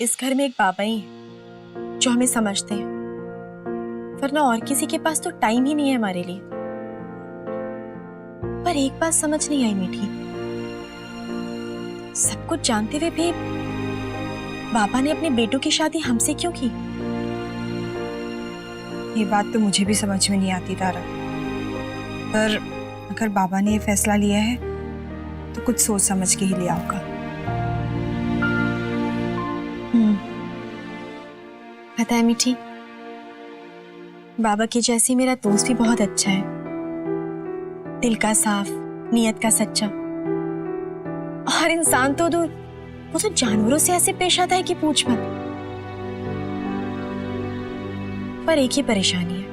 इस घर में एक बाबा ही है जो हमें समझते हैं, वरना और किसी के पास तो टाइम ही नहीं है हमारे लिए। पर एक बात समझ नहीं आई मीठी, सब कुछ जानते हुए भी बाबा ने अपने बेटों की शादी हमसे क्यों की? ये बात तो मुझे भी समझ में नहीं आती तारा, पर अगर बाबा ने ये फैसला लिया है तो कुछ सोच समझ के ही लिया होगा। पता है मीठी, बाबा की जैसी मेरा दोस्त भी बहुत अच्छा है, दिल का साफ, नियत का सच्चा। और इंसान तो दूर, वो तो जानवरों से ऐसे पेश आता है कि पूछ मत। पर एक ही परेशानी है,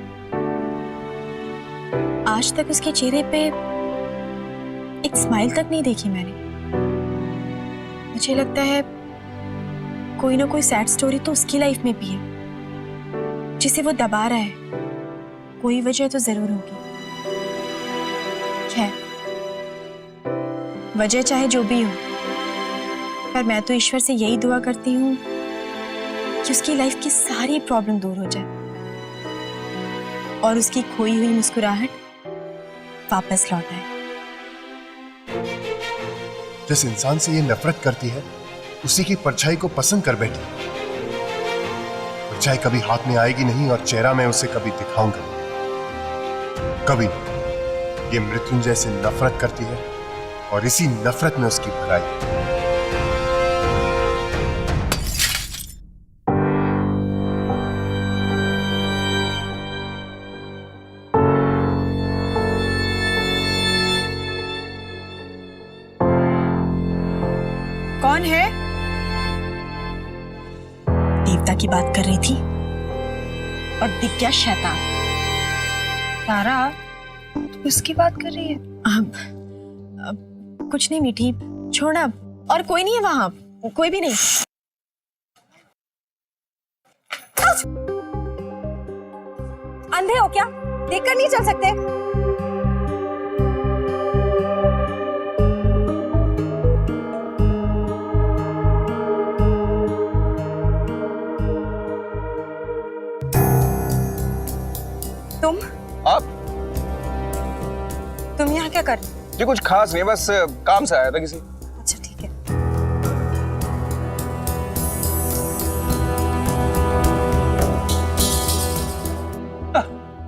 आज तक उसके चेहरे पे एक स्माइल तक नहीं देखी मैंने। मुझे लगता है कोई ना कोई सैड स्टोरी तो उसकी लाइफ में भी है जिसे वो दबा रहा है। कोई वजह तो जरूर होगी। खैर, वजह चाहे जो भी हो, पर मैं तो ईश्वर से यही दुआ करती हूँ कि उसकी लाइफ की सारी प्रॉब्लम दूर हो जाए और उसकी खोई हुई मुस्कुराहट वापस लौट आए। जिस इंसान से ये नफरत करती है उसी की परछाई को पसंद कर बैठी। परछाई कभी हाथ में आएगी नहीं और चेहरा मैं उसे कभी दिखाऊंगा कभी। ये मृत्युंजय से नफरत करती है और इसी नफरत में उसकी भलाई। कौन है? देवता की बात कर रही थी और दिख गया शैतान। तारा, तू किसकी बात कर रही है? अब कुछ नहीं मीठी, छोड़ अब। और कोई नहीं है वहां, कोई भी नहीं। अंधे हो क्या? देखकर नहीं चल सकते? तुम यहाँ क्या कर रहे हो? जी कुछ खास नहीं, बस काम से आया था किसी। अच्छा ठीक है।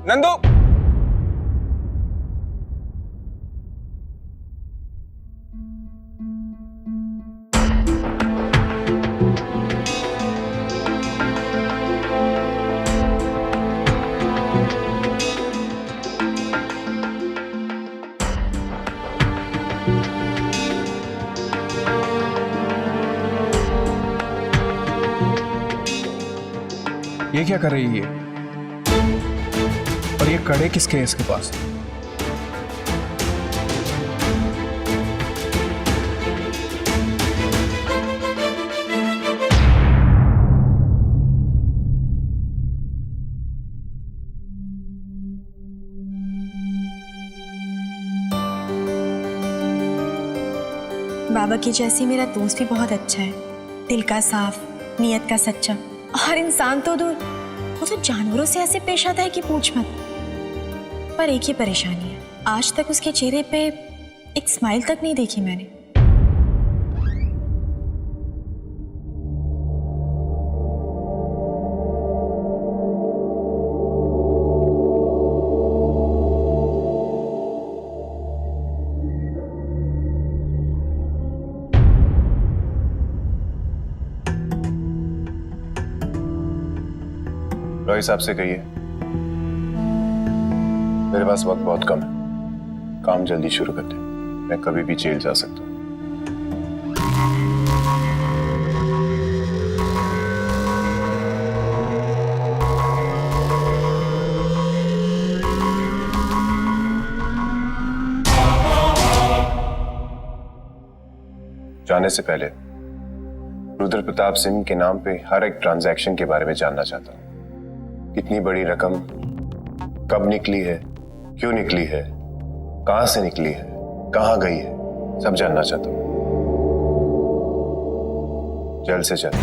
नंदू, ये क्या कर रही है? और ये कड़े किसके हैं इसके पास? बाबा की जैसी मेरा दोस्त भी बहुत अच्छा है, दिल का साफ, नियत का सच्चा। और इंसान तो दूर, वो तो जानवरों से ऐसे पेश आता है कि पूछ मत। पर एक ही परेशानी है, आज तक उसके चेहरे पे एक स्माइल तक नहीं देखी मैंने। रॉय साहब से कहिए मेरे पास वक्त बहुत कम है, काम जल्दी शुरू करते हैं। मैं कभी भी जेल जा सकता हूँ। जाने से पहले रुद्र प्रताप सिंह के नाम पे हर एक ट्रांजैक्शन के बारे में जानना चाहता हूँ। कितनी बड़ी रकम कब निकली है, क्यों निकली है, कहां से निकली है, कहां गई है, सब जानना चाहता हूं। जल्द से जल्द।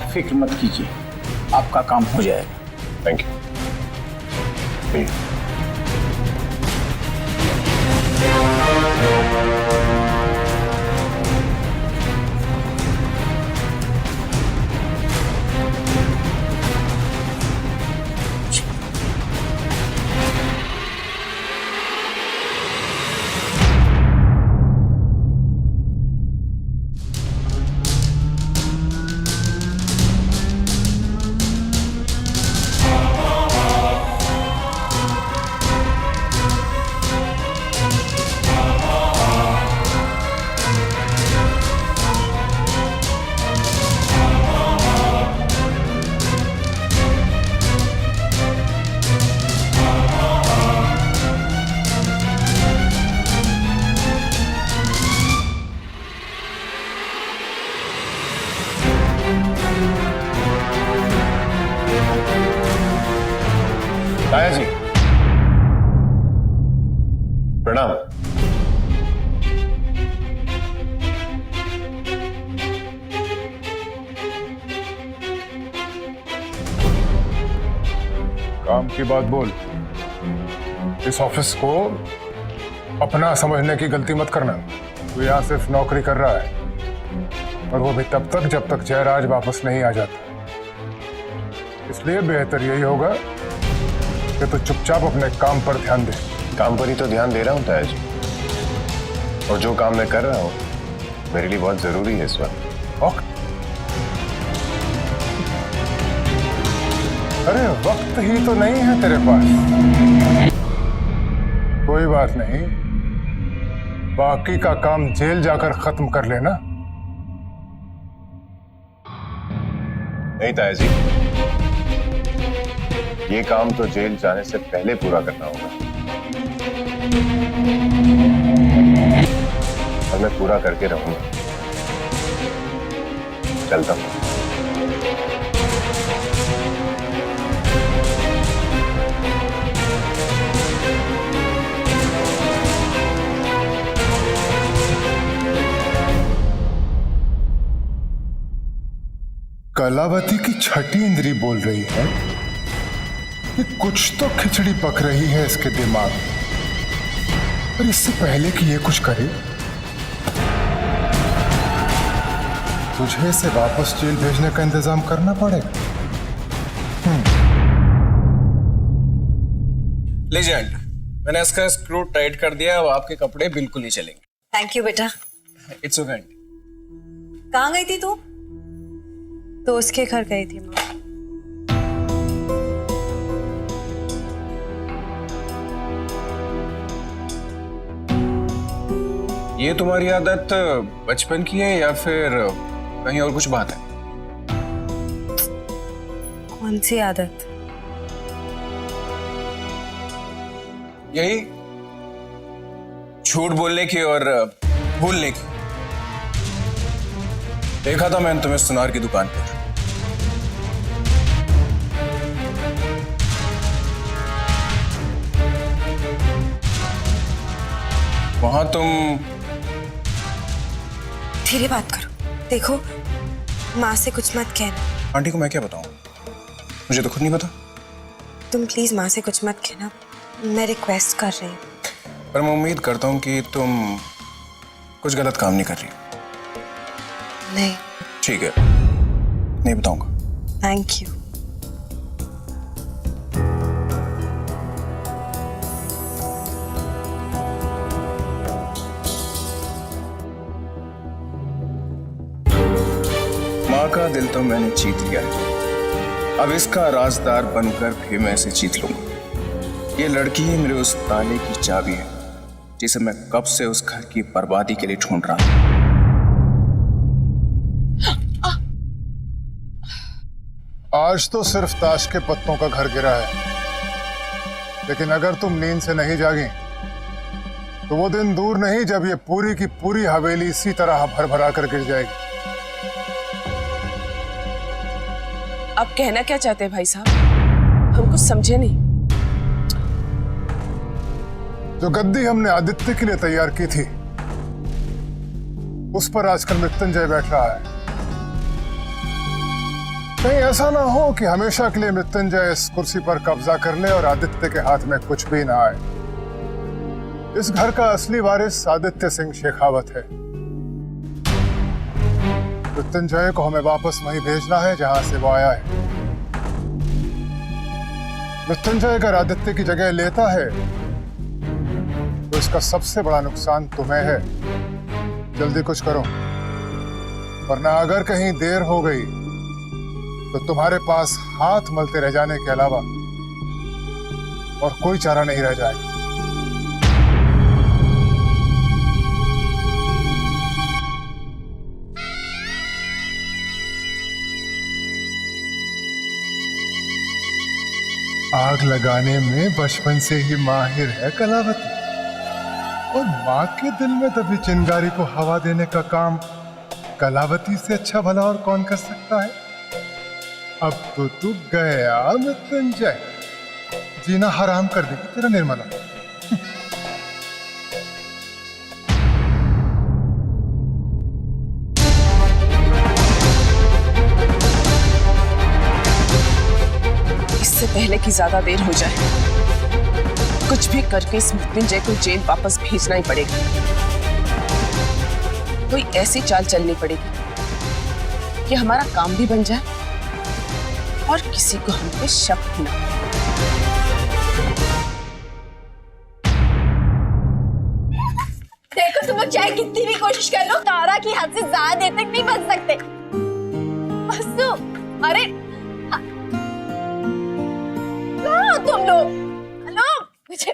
फिक्र मत कीजिए, आपका काम हो जाएगा। Thank you. ताया जी प्रणाम। काम की बात बोल। इस ऑफिस को अपना समझने की गलती मत करना। तू यहाँ सिर्फ नौकरी कर रहा है, और वो भी तब तक जब तक जयराज वापस नहीं आ जाता। इसलिए बेहतर यही होगा कि तू चुपचाप अपने काम पर ध्यान दे। काम पर ही तो ध्यान दे रहा हूँ ताया जी, और जो काम मैं कर रहा हूँ मेरे लिए बहुत जरूरी है इस वक्त। वक्त? अरे वक्त ही तो नहीं है तेरे पास। कोई बात नहीं, बाकी का काम जेल जाकर खत्म कर लेना। नहीं ताया जी, ये काम तो जेल जाने से पहले पूरा करना होगा, और मैं पूरा करके रहूंगा। चलता हूं। कलावती की छठी इंद्री बोल रही है कि कुछ तो खिचड़ी पक रही है इसके दिमाग में, पर इससे पहले कि ये कुछ करे तुझे इसे वापस जेल भेजने का इंतजाम करना पड़ेगा। लेजेंड, मैंने इसका स्क्रू टाइट कर दिया, अब आपके कपड़े बिल्कुल ही चलेंगे। थैंक यू बेटा। It's okay. कहाँ गई थी तू? दोस्त के घर गई थी माँ। ये तुम्हारी आदत बचपन की है या फिर कहीं और कुछ बात है? कौन सी आदत? यही झूठ बोलने की और भूलने की। देखा था मैंने तुम्हें सुनार की दुकान पर। वहां तुम धीरे बात करो। देखो, माँ से कुछ मत कहना। आंटी को मैं क्या बताऊं? मुझे तो खुद नहीं पता। तुम प्लीज माँ से कुछ मत कहना, मैं रिक्वेस्ट कर रही हूँ। पर मैं उम्मीद करता हूं कि तुम कुछ गलत काम नहीं कर रही। नहीं। ठीक है, नहीं बताऊंगा। Thank you. माँ का दिल तो मैंने जीत लिया, अब इसका राजदार बनकर भी मैं इसे जीत लूंगा। ये लड़की ही मेरे उस ताले की चाबी है जिसे मैं कब से उस घर की बर्बादी के लिए ढूंढ रहा था। आज तो सिर्फ ताश के पत्तों का घर गिरा है, लेकिन अगर तुम नींद से नहीं जागी तो वो दिन दूर नहीं जब ये पूरी की पूरी हवेली इसी तरह भर भरा कर गिर जाएगी। आप कहना क्या चाहते हैं भाई साहब? हम कुछ समझे नहीं। जो गद्दी हमने आदित्य के लिए तैयार की थी उस पर आजकल मृत्युंजय बैठ रहा है। कहीं ऐसा ना हो कि हमेशा के लिए मृत्युंजय इस कुर्सी पर कब्जा कर ले और आदित्य के हाथ में कुछ भी ना आए। इस घर का असली वारिस आदित्य सिंह शेखावत है। मृत्युंजय को हमें वापस वहीं भेजना है जहां से वो आया है। मृत्युंजय अगर आदित्य की जगह लेता है तो इसका सबसे बड़ा नुकसान तुम्हें है। जल्दी कुछ करो, वरना अगर कहीं देर हो गई तो तुम्हारे पास हाथ मलते रह जाने के अलावा और कोई चारा नहीं रह जाएगा। आग लगाने में बचपन से ही माहिर है कलावती, और माँ के दिल में दबी चिंगारी को हवा देने का काम कलावती से अच्छा भला और कौन कर सकता है। अब तो तू गया मृत्युंजय, जीना हराम कर देगी तेरा निर्मला। इससे पहले कि ज्यादा देर हो जाए, कुछ भी करके इस मृत्युंजय को जेल वापस भेजना ही पड़ेगा। कोई ऐसी चाल चलनी पड़ेगी कि हमारा काम भी बन जाए और किसी को हम पे शक भी ना हो। देखो तुम लोग चाहे कितनी भी कोशिश कर लो, तारा की हद से ज्यादा देर तक नहीं बच सकते। बसु, अरे कहाँ हो तुम लोग? हेलो, मुझे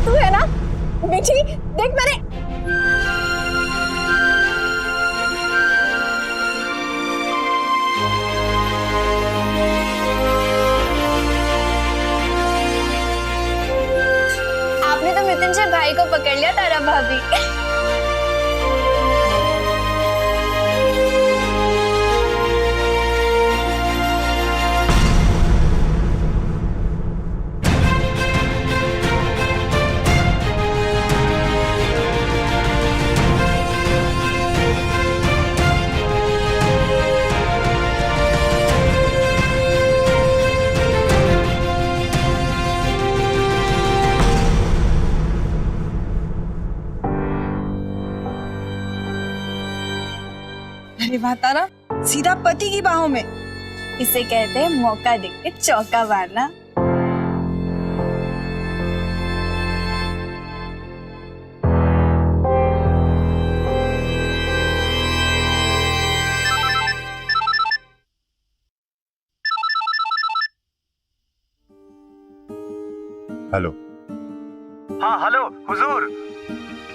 तू है ना मीठी, देख मैंने आपने तो मृत्युंजय भाई को पकड़ लिया तारा भाभी। अरे वाह तारा, सीधा पति की बाहों में। इसे कहते हैं मौका देख के चौका मारना। हेलो। हाँ हेलो हुजूर।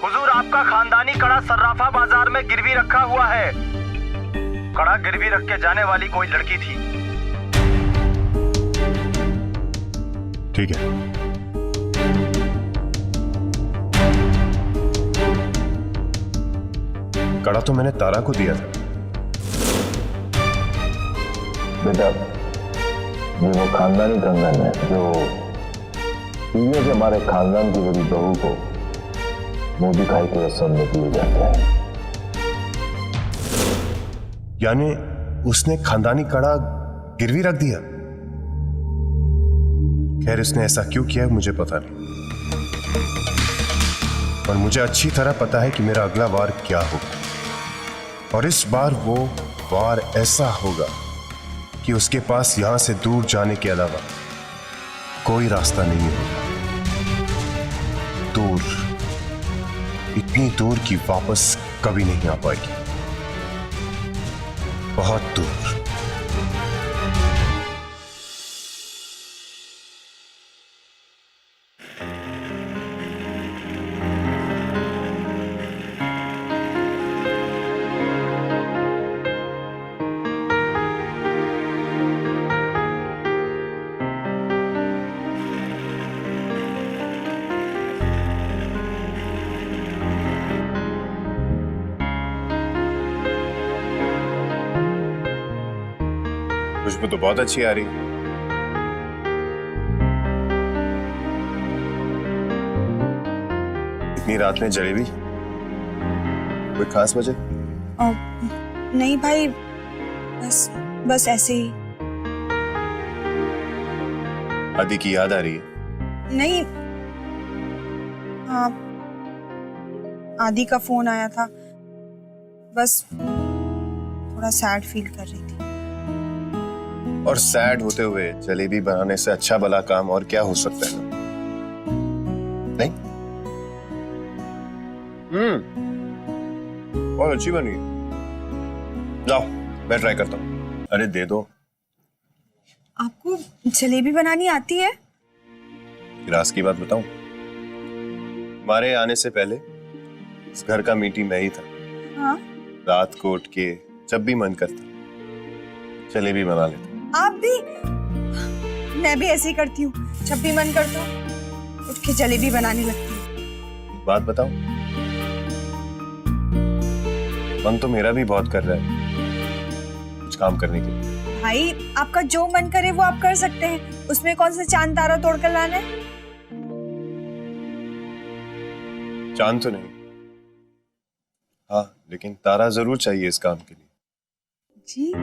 हुजूर, आपका खानदानी कड़ा सर्राफा बाजार में गिरवी रखा हुआ है। कड़ा गिरवी रख के जाने वाली कोई लड़की थी। ठीक है। कड़ा तो मैंने तारा को दिया था। बेटा, ये वो खानदानी कंगन है जो पीढ़ियों से हमारे खानदान की बड़ी बहू को मुंह दिखाई के रस्म में दिए जाते हैं। यानी उसने खानदानी कड़ा गिरवी रख दिया? खैर, इसने ऐसा क्यों किया मुझे पता नहीं, पर मुझे अच्छी तरह पता है कि मेरा अगला वार क्या होगा। और इस बार वो वार ऐसा होगा कि उसके पास यहां से दूर जाने के अलावा कोई रास्ता नहीं होगा। दूर, इतनी दूर कि वापस कभी नहीं आ पाएगी। बहुत दूर। वो तो बहुत अच्छी आ रही है। इतनी रात में जलेबी, कोई खास वजह? नहीं भाई, बस ऐसे ही। आदि की याद आ रही है? नहीं, हाँ, आदि का फोन आया था, बस थोड़ा सैड फील कर रही थी। और सैड होते हुए जलेबी बनाने से अच्छा भला काम और क्या हो सकता है? नहीं? बहुत अच्छी बनी। जाओ, मैं ट्राई करता हूँ। अरे दे दो। आपको जलेबी बनानी आती है? राज की बात बताऊं? हमारे आने से पहले इस घर का मीठी मैं ही था। हाँ? रात को उठ के जब भी मन करता जलेबी बना लेता। आप भी? मैं भी ऐसे ही करती हूँ, जब भी मन करता उठ के जलेबी बनाने लगती हूँ। बात बताऊं, मन तो मेरा भी बहुत कर रहा है कुछ काम करने के लिए। भाई, आपका जो मन करे वो आप कर सकते हैं, उसमें कौन सा चांद तारा तोड़कर लाना है? चांद तो नहीं, हाँ, लेकिन तारा जरूर चाहिए इस काम के लिए। जी?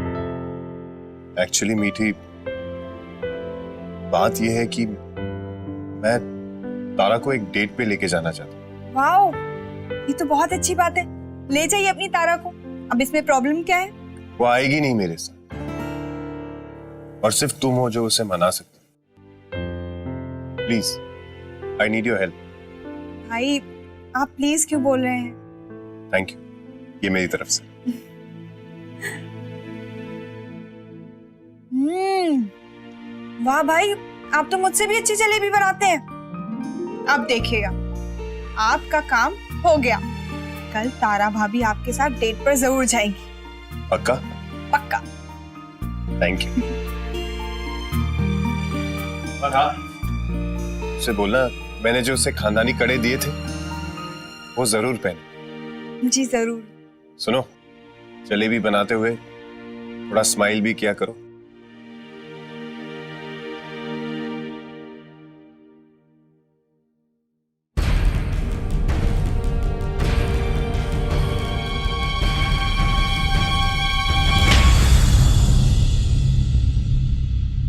एक्चुअली मीठी, बात यह है कि मैं तारा को एक डेट पे लेके जाना चाहता हूँ। वाओ, ये तो बहुत अच्छी बात है। ले जाइए अपनी तारा को। अब इसमें प्रॉब्लम क्या है? वो आएगी नहीं मेरे साथ, और सिर्फ तुम हो जो उसे मना सकते। Please, I need your help. भाई, आप प्लीज क्यों बोल रहे हैं? थैंक यू, ये मेरी तरफ से। वाह भाई, आप तो मुझसे भी अच्छी जलेबी बनाते हैं। अब देखिएगा, आपका काम हो गया। कल तारा भाभी आपके साथ डेट पर जरूर जाएंगी। पक्का? पक्का। Thank you. और हाँ, उसे बोलना मैंने जो उसे खानदानी कड़े दिए थे वो जरूर पहने। जी जरूर। सुनो, जलेबी बनाते हुए थोड़ा स्माइल भी किया करो।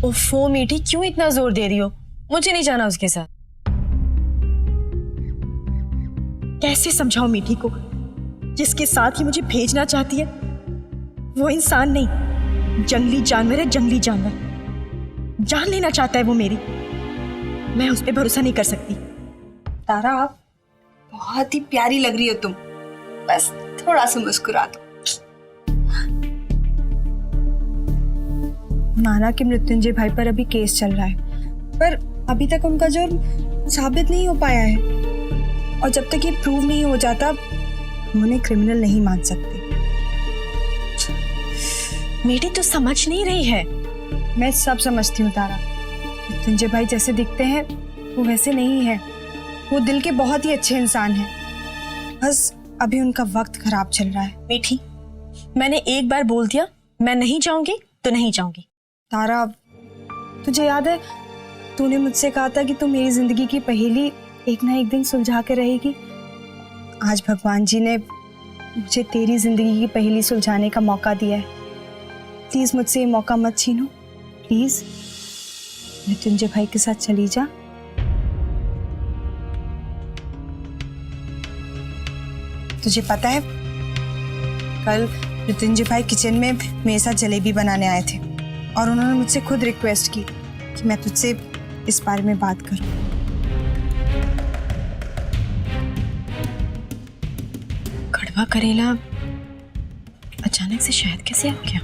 ओफो मीठी, क्यों इतना जोर दे रही हो? मुझे नहीं जाना उसके साथ। कैसे समझाऊं मीठी को, जिसके साथ ही मुझे भेजना चाहती है वो इंसान नहीं, जंगली जानवर है, जंगली जानवर। जान लेना चाहता है वो मेरी। मैं उस पर भरोसा नहीं कर सकती। तारा, आप बहुत ही प्यारी लग रही हो तुम। बस थोड़ा सा मुस्कुरा दो। माना कि मृत्युंजय भाई पर अभी केस चल रहा है, पर अभी तक उनका जुर्म साबित नहीं हो पाया है, और जब तक ये प्रूव नहीं हो जाता हम उन्हें क्रिमिनल नहीं मान सकते। मीठी तो समझ नहीं रही है। मैं सब समझती हूँ तारा। मृत्युंजय भाई जैसे दिखते हैं वो वैसे नहीं है। वो दिल के बहुत ही अच्छे इंसान हैं। बस अभी उनका वक्त खराब चल रहा है। मीठी, मैंने एक बार बोल दिया मैं नहीं जाऊंगी तो नहीं जाऊंगी। तारा, तुझे याद है तूने मुझसे कहा था कि तू मेरी जिंदगी की पहेली एक ना एक दिन सुलझा के रहेगी। आज भगवान जी ने मुझे तेरी जिंदगी की पहेली सुलझाने का मौका दिया है। प्लीज मुझसे ये मौका मत छीनो। प्लीज मृत्युंजय भाई के साथ चली जा। तुझे पता है कल मृत्युंजय भाई किचन में मेरे साथ जलेबी बनाने आए थे, और उन्होंने मुझसे खुद रिक्वेस्ट की कि मैं तुझसे इस बारे में बात करूं। कड़वा करेला अचानक से शहद कैसे आ गया?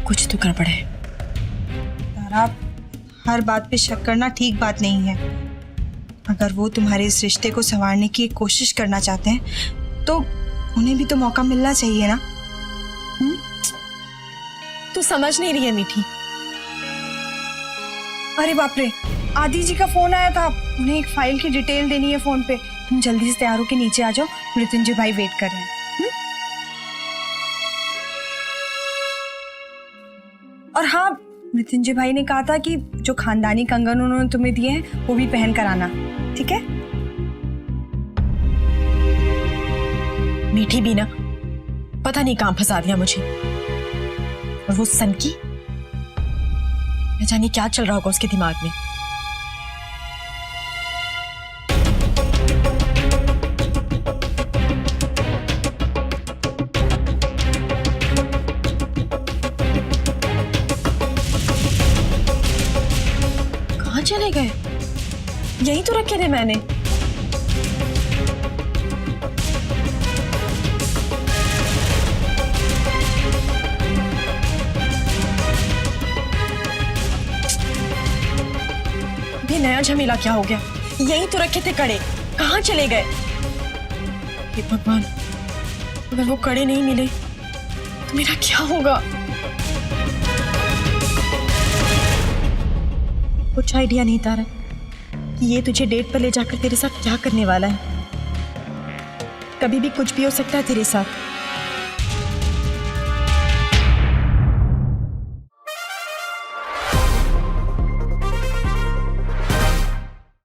कुछ तो गड़बड़ है। तारा, हर बात पे शक करना ठीक बात नहीं है। अगर वो तुम्हारे इस रिश्ते को संवारने की कोशिश करना चाहते हैं तो उन्हें भी तो मौका मिलना चाहिए ना। तू समझ नहीं रही है मीठी। अरे बाप रे, आदि जी का फोन आया था। उन्हें एक फाइल की डिटेल देनी है फोन पे। तुम जल्दी से तैयार होके नीचे आ जाओ, मृत्युंजय भाई वेट कर रहे हैं। मृत्युंजय भाई ने कहा था कि जो खानदानी कंगन उन्होंने तुम्हें दिए हैं वो भी पहन कर आना, ठीक है? मीठी भी ना, पता नहीं कहां फंसा दिया मुझे। और वो सनकी, न जाने क्या चल रहा होगा उसके दिमाग में। कहां चले गए? यहीं तो रखे थे मैंने। नया झमेला क्या हो गया? यहीं तो रखे थे कड़े, कहां चले गए? हे भगवान, अगर वो कड़े नहीं मिले तो मेरा क्या होगा? कुछ आइडिया नहीं तारा कि ये तुझे डेट पर ले जाकर तेरे साथ क्या करने वाला है। कभी भी कुछ भी हो सकता है तेरे साथ।